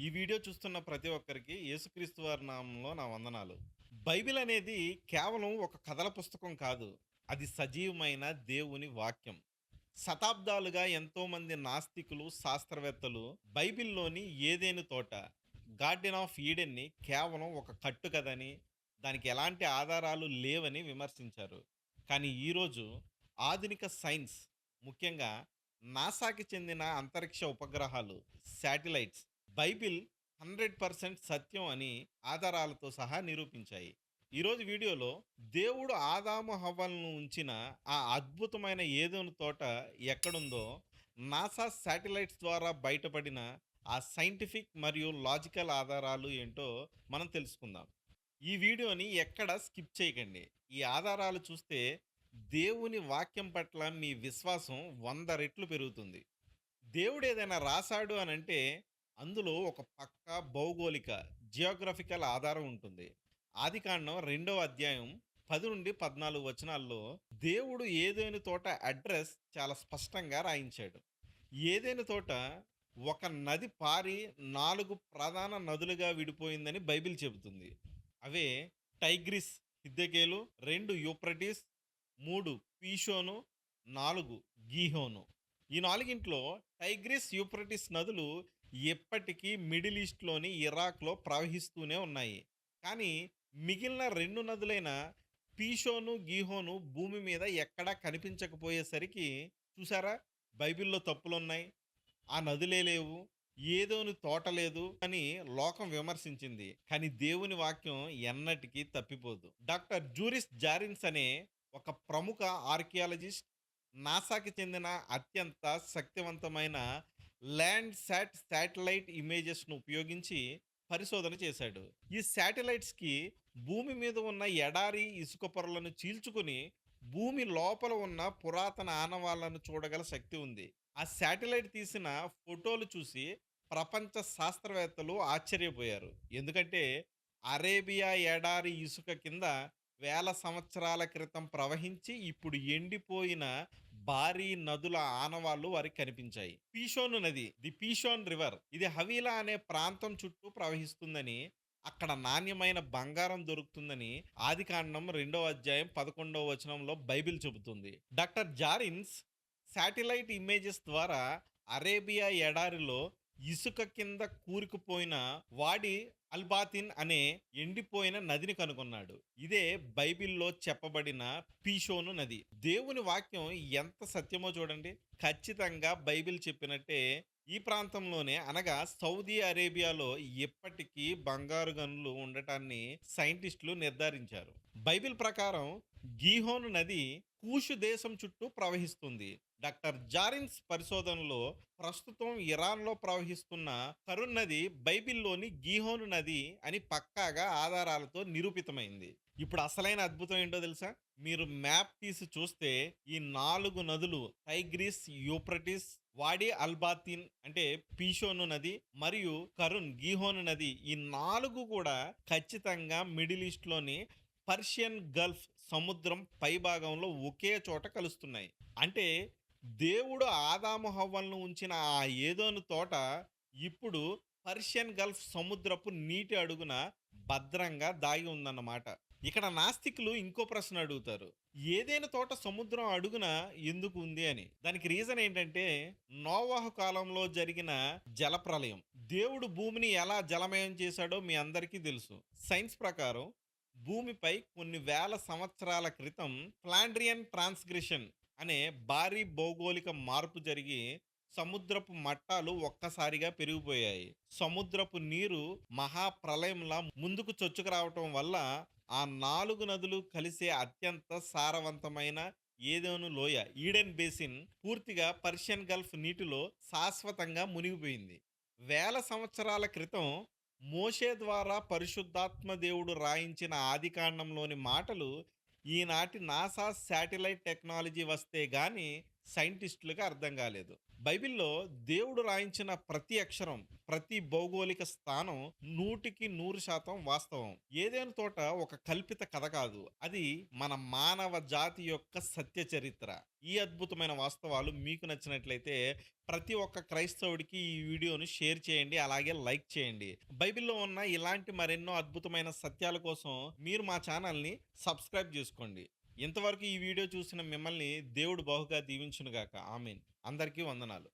ఈ వీడియో చూస్తున్న ప్రతి ఒక్కరికి యేసుక్రీస్తు వారి నామంలో నా వందనాలు. బైబిల్ అనేది కేవలం ఒక కథల పుస్తకం కాదు. అది సజీవమైన దేవుని వాక్యం. శతాబ్దాలుగా ఎంతోమంది నాస్తికులు, శాస్త్రవేత్తలు బైబిల్‌లోని ఏదెను తోట, గార్డెన్ ఆఫ్ ఈడెన్‌ని కేవలం ఒక కట్టుకథని, దానికి ఎలాంటి ఆధారాలు లేవని విమర్శించారు. కానీ ఈరోజు ఆధునిక సైన్స్, ముఖ్యంగా నాసాకి చెందిన అంతరిక్ష ఉపగ్రహాలు, శాటిలైట్స్ బైబిల్ 100% సత్యం అని ఆధారాలతో సహా నిరూపించాయి. ఈరోజు వీడియోలో దేవుడు ఆదాము హవ్వలను ఉంచిన ఆ అద్భుతమైన ఏదోను తోట ఎక్కడుందో, నాసా శాటిలైట్స్ ద్వారా బయటపడిన ఆ సైంటిఫిక్ మరియు లాజికల్ ఆధారాలు ఏంటో మనం తెలుసుకుందాం. ఈ వీడియోని ఎక్కడ స్కిప్ చేయకండి. ఈ ఆధారాలు చూస్తే దేవుని వాక్యం పట్ల మీ విశ్వాసం 100 రెట్లు పెరుగుతుంది. దేవుడు ఏదైనా రాసాడు అనంటే అందులో ఒక పక్కా భౌగోళిక జియోగ్రఫికల్ ఆధారం ఉంటుంది. ఆదికాండం 2వ అధ్యాయం 10-14 వచనాల్లో దేవుడు ఏదైనా తోట అడ్రస్ చాలా స్పష్టంగా రాయించాడు. ఏదైనా తోట ఒక నది పారి 4 ప్రధాన నదులుగా విడిపోయిందని బైబిల్ చెబుతుంది. అవే టైగ్రిస్, హిద్దెకేలు, 2 యూఫ్రటీస్, 3 పీషోను, 4 గీహోను. ఈ నాలుగింట్లో టైగ్రిస్, యూఫ్రటీస్ నదులు ఎప్పటికీ మిడిల్ ఈస్ట్‌లోని ఇరాక్‌లో ప్రవహిస్తూనే ఉన్నాయి. కానీ మిగిలిన 2 నదులైన పీషోను, గీహోను భూమి మీద ఎక్కడా కనిపించకపోయేసరికి చూసారా? బైబిల్‌లో తప్పులున్నాయి. ఆ నదులే లేవు. ఏదోని తోట లేదు అని లోకం విమర్శించింది. కానీ దేవుని వాక్యం ఎన్నటికీ తప్పిపోదు. డాక్టర్ జూరిస్ జారిన్స్ అనే ఒక ప్రముఖ ఆర్కియాలజిస్ట్ నాసాకి చెందిన అత్యంత శక్తివంతమైన శాటిలైట్ ఇమేజెస్‌ను ఉపయోగించి పరిశోధన చేశాడు. ఈ శాటిలైట్స్‌కి భూమి మీద ఉన్న ఎడారి, ఇసుక పొరలను చీల్చుకొని భూమి లోపల ఉన్న పురాతన ఆనవాళ్లను చూడగల శక్తి ఉంది. ఆ శాటిలైట్ తీసిన ఫోటోలు చూసి ప్రపంచ శాస్త్రవేత్తలు ఆశ్చర్యపోయారు. ఎందుకంటే అరేబియా ఎడారి ఇసుక కింద వేల సంవత్సరాల క్రితం ప్రవహించి ఇప్పుడు ఎండిపోయిన భారీ నదుల ఆనవాళ్లు వారికి కనిపించాయి. పీషోను నది, ది పీషోన్ రివర్, ఇది హవీలా అనే ప్రాంతం చుట్టూ ప్రవహిస్తుందని, అక్కడ నాణ్యమైన బంగారం దొరుకుతుందని ఆదికాండం 2వ అధ్యాయం 11వ వచనంలో బైబిల్ చెబుతుంది. డాక్టర్ జారిన్స్ శాటిలైట్ ఇమేజెస్ ద్వారా అరేబియా ఎడారిలో ఇసుక కింద కూరుకుపోయిన వాడి అల్బాతిన్ అనే ఎండిపోయిన నదిని కనుగొన్నాడు. ఇదే బైబిల్‌లో చెప్పబడిన పీషోను నది. దేవుని వాక్యం ఎంత సత్యమో చూడండి. ఖచ్చితంగా బైబిల్ చెప్పినట్టే ఈ ప్రాంతంలోనే, అనగా సౌదీ అరేబియాలో ఇప్పటికీ బంగారు గనులు ఉండటాన్ని సైంటిస్టులు నిర్ధారించారు. బైబిల్ ప్రకారం గీహోను నది కూషు దేశం చుట్టూ ప్రవహిస్తుంది. డాక్టర్ జారిన్స్ పరిశోధనలో ప్రస్తుతం ఇరాన్‌లో ప్రవహిస్తున్న కరున్ నది బైబిల్‌లోని గీహోను నది అని పక్కాగా ఆధారాలతో నిరూపితమైంది. ఇప్పుడు అసలైన అద్భుతం ఏంటో తెలుసా? మీరు మ్యాప్ తీసి చూస్తే ఈ 4 నదులు టైగ్రిస్, యూఫ్రటీస్, వాడి అల్బాతిన్ అంటే పీషోను నది మరియు కరున్ గీహోను నది, ఈ 4 కూడా ఖచ్చితంగా మిడిల్ ఈస్ట్‌లోని పర్షియన్ గల్ఫ్ సముద్రం పైభాగంలో ఒకే చోట కలుస్తున్నాయి. అంటే దేవుడు ఆదాము హవ్వలను ఉంచిన ఆ ఏదోను తోట ఇప్పుడు పర్షియన్ గల్ఫ్ సముద్రపు నీటి అడుగున భద్రంగా దాగి ఉందన్నమాట. ఇక్కడ నాస్తికులు ఇంకో ప్రశ్న అడుగుతారు. ఏదైనా తోట సముద్రం అడుగున ఎందుకు ఉంది అని. దానికి రీజన్ ఏంటంటే నోవాహు కాలంలో జరిగిన జలప్రళయం. దేవుడు భూమిని ఎలా జలమయం చేశాడో మీ అందరికీ తెలుసు. సైన్స్ ప్రకారం భూమిపై కొన్ని వేల సంవత్సరాల క్రితం ఫ్లాండ్రియన్ ట్రాన్స్గ్రెషన్ అనే భారీ భౌగోళిక మార్పు జరిగి సముద్రపు మట్టాలు ఒక్కసారిగా పెరిగిపోయాయి. సముద్రపు నీరు మహాప్రళయంలా ముందుకు చొచ్చుకు రావటం వల్ల ఆ 4 నదులు కలిసే అత్యంత సారవంతమైన ఏదోను లోయ, ఈడెన్ బేసిన్, పూర్తిగా పర్షియన్ గల్ఫ్ నీటిలో శాశ్వతంగా మునిగిపోయింది. వేల సంవత్సరాల క్రితం మోషే ద్వారా పరిశుద్ధాత్మ దేవుడు రాయించిన ఆదికాండంలోని మాటలు ఈనాటి నాసా శాటిలైట్ టెక్నాలజీ వస్తే గాని సైంటిస్టులకు అర్థం కాలేదు. బైబిల్‌లో దేవుడు రాయించిన ప్రతి అక్షరం, ప్రతి భౌగోళిక స్థానం 100% వాస్తవం. ఏదెను తోట ఒక కల్పిత కథ కాదు. అది మన మానవ జాతి యొక్క సత్య చరిత్ర. ఈ అద్భుతమైన వాస్తవాలు మీకు నచ్చినట్లయితే ప్రతి ఒక్క క్రైస్తవుడికి ఈ వీడియోను షేర్ చేయండి. అలాగే లైక్ చేయండి. బైబిల్‌లో ఉన్న ఇలాంటి మరెన్నో అద్భుతమైన సత్యాల కోసం మీరు మా ఛానల్‌ని సబ్స్క్రైబ్ జేసుకోండి. ఇంతవరకు ఈ వీడియో చూసిన మిమ్మల్ని దేవుడు బహుగా దీవించునుగాక. ఆమేన్. అందరికీ వందనాలు.